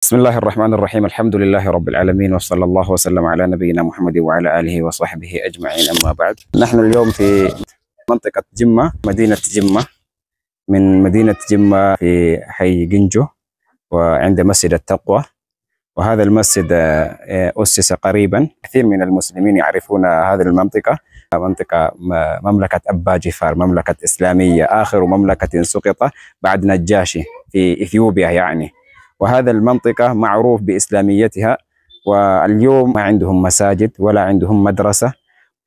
بسم الله الرحمن الرحيم. الحمد لله رب العالمين، وصلى الله وسلم على نبينا محمد وعلى آله وصحبه أجمعين. أما بعد، نحن اليوم في منطقة جمة، مدينة جمة، من مدينة جمة في حي جنجو، وعند مسجد التقوى. وهذا المسجد أسس قريبا. كثير من المسلمين يعرفون هذه المنطقة، منطقة مملكة أبا جفار، مملكة إسلامية، آخر مملكة سقط بعد نجاشي في إثيوبيا يعني. وهذا المنطقة معروف بإسلاميتها، واليوم ما عندهم مساجد ولا عندهم مدرسة.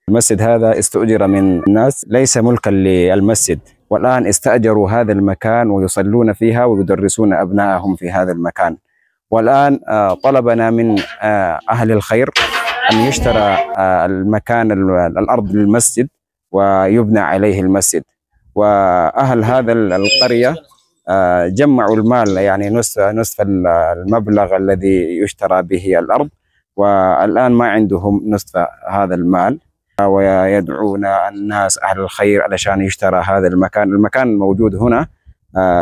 المسجد هذا استؤجر من الناس، ليس ملكا للمسجد، والآن استأجروا هذا المكان ويصلون فيها ويدرسون أبنائهم في هذا المكان. والآن طلبنا من أهل الخير أن يشترى المكان، الأرض للمسجد، ويبنى عليه المسجد. وأهل هذا القرية جمعوا المال، يعني نصف المبلغ الذي يشترى به الأرض، والآن ما عندهم نصف هذا المال، ويدعون الناس أهل الخير علشان يشترى هذا المكان. المكان موجود هنا،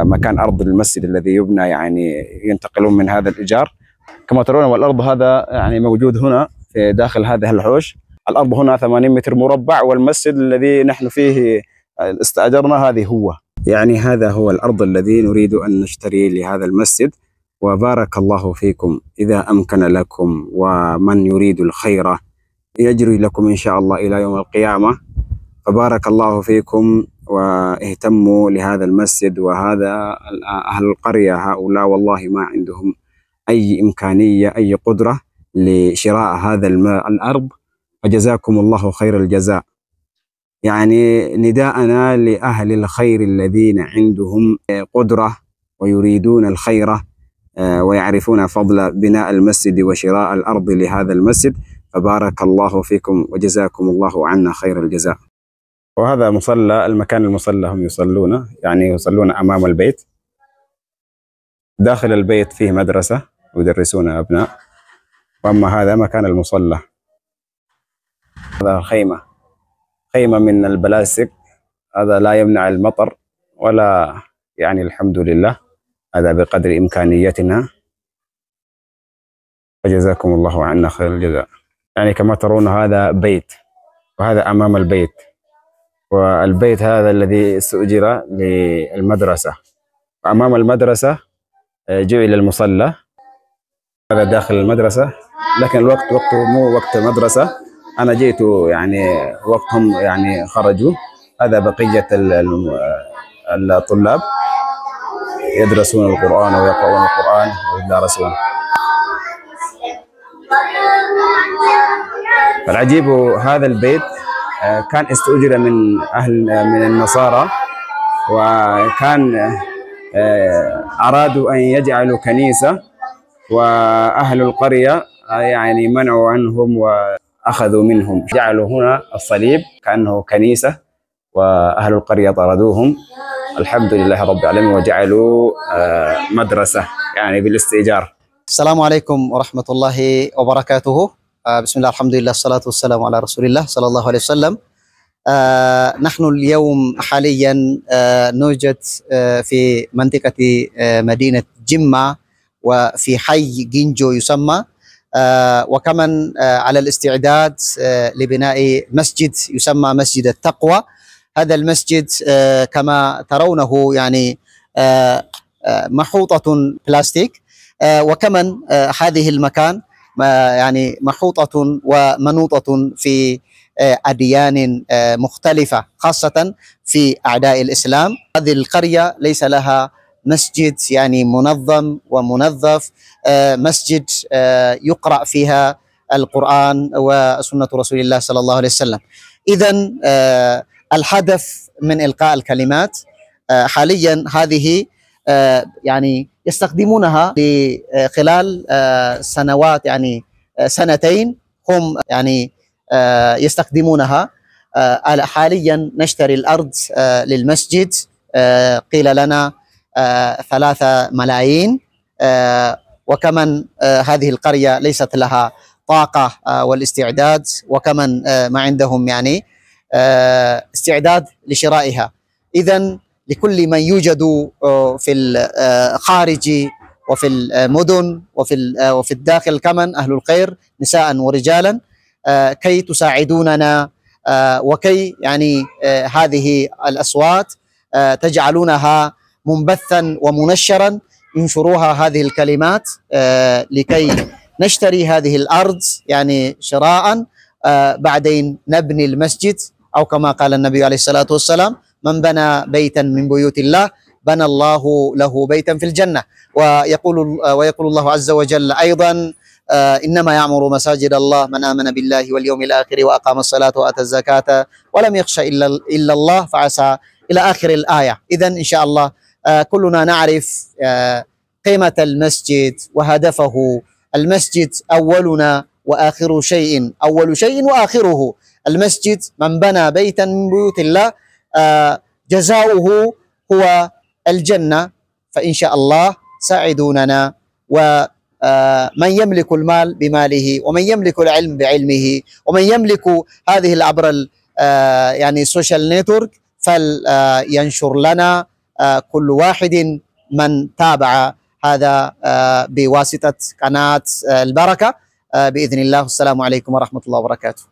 مكان أرض المسجد الذي يبنى، يعني ينتقلون من هذا الإيجار كما ترون. والأرض هذا يعني موجود هنا في داخل هذه الحوش. الأرض هنا 80 متر مربع، والمسجد الذي نحن فيه استأجرنا هذه هو، يعني هذا هو الأرض الذي نريد أن نشتري لهذا المسجد. وبارك الله فيكم، إذا أمكن لكم ومن يريد الخير يجري لكم إن شاء الله إلى يوم القيامة. فبارك الله فيكم، واهتموا لهذا المسجد. وهذا أهل القرية هؤلاء والله ما عندهم أي إمكانية، أي قدرة لشراء هذا الأرض، فجزاكم الله خير الجزاء. يعني نداءنا لأهل الخير الذين عندهم قدرة ويريدون الخير ويعرفون فضل بناء المسجد وشراء الأرض لهذا المسجد، فبارك الله فيكم وجزاكم الله عنا خير الجزاء. وهذا مصلى، المكان المصلى هم يصلون، يعني يصلون أمام البيت. داخل البيت فيه مدرسة ويدرسون أبناء. وأما هذا مكان المصلى. هذا خيمة من البلاستيك، هذا لا يمنع المطر ولا، يعني الحمد لله، هذا بقدر إمكانيتنا، فجزاكم الله عنا خير الجزاء. يعني كما ترون هذا بيت، وهذا أمام البيت، والبيت هذا الذي استؤجر للمدرسة. وأمام المدرسة جعل المصلى، هذا داخل المدرسة، لكن الوقت وقته مو وقت مدرسة. أنا جئت يعني وقتهم يعني خرجوا. هذا بقية الطلاب يدرسون القرآن ويقرؤون القرآن ويدرسون. العجيب هذا البيت كان استؤجر من من النصارى، وكان أرادوا أن يجعلوا كنيسة، وأهل القرية يعني منعوا عنهم وأخذوا منهم، جعلوا هنا الصليب كأنه كنيسة، وأهل القرية طردوهم. الحمد لله رب العالمين، وجعلوا مدرسة يعني بالاستئجار. السلام عليكم ورحمة الله وبركاته. بسم الله، الحمد لله، الصلاة والسلام على رسول الله صلى الله عليه وسلم. نحن اليوم حاليا نوجد في منطقة مدينة جمة، وفي حي جينجو يسمى، وكمان على الاستعداد لبناء مسجد يسمى مسجد التقوى. هذا المسجد كما ترونه يعني محوطة بلاستيك، وكمان هذه المكان يعني محوطة ومنوطة في أديان مختلفة، خاصة في أعداء الإسلام. هذه القرية ليس لها مسجد يعني منظم ومنظف، مسجد يقرأ فيها القرآن وسنة رسول الله صلى الله عليه وسلم. إذن الهدف من إلقاء الكلمات حاليا هذه يعني يستخدمونها خلال سنوات، يعني سنتين هم يعني يستخدمونها. حاليا نشتري الأرض للمسجد، قيل لنا 3 ملايين، وكمان هذه القرية ليست لها طاقة والاستعداد، وكمان ما عندهم يعني استعداد لشرائها. إذن لكل من يوجد في الخارج وفي المدن وفي الداخل كمان أهل الخير نساء ورجالا، كي تساعدوننا وكي يعني هذه الأصوات تجعلونها منبثا ومنشرا، ينشروها هذه الكلمات لكي نشتري هذه الأرض يعني شراء، بعدين نبني المسجد، أو كما قال النبي عليه الصلاة والسلام: من بنى بيتا من بيوت الله بنى الله له بيتا في الجنة. ويقول الله عز وجل أيضا: إنما يعمر مساجد الله من آمن بالله واليوم الآخر وأقام الصلاة وآتى الزكاة ولم يخش إلا الله فعسى إلى آخر الآية. إذن إن شاء الله كلنا نعرف قيمة المسجد وهدفه. المسجد أولنا وآخر شيء، أول شيء وآخره المسجد. من بنى بيتا من بيوت الله جزاؤه هو الجنة. فإن شاء الله ساعدوننا، ومن يملك المال بماله، ومن يملك العلم بعلمه، ومن يملك هذه العبر يعني السوشيال نتورك فلينشر لنا كل واحد من تابع هذا بواسطة قناة البركة بإذن الله. والسلام عليكم ورحمة الله وبركاته.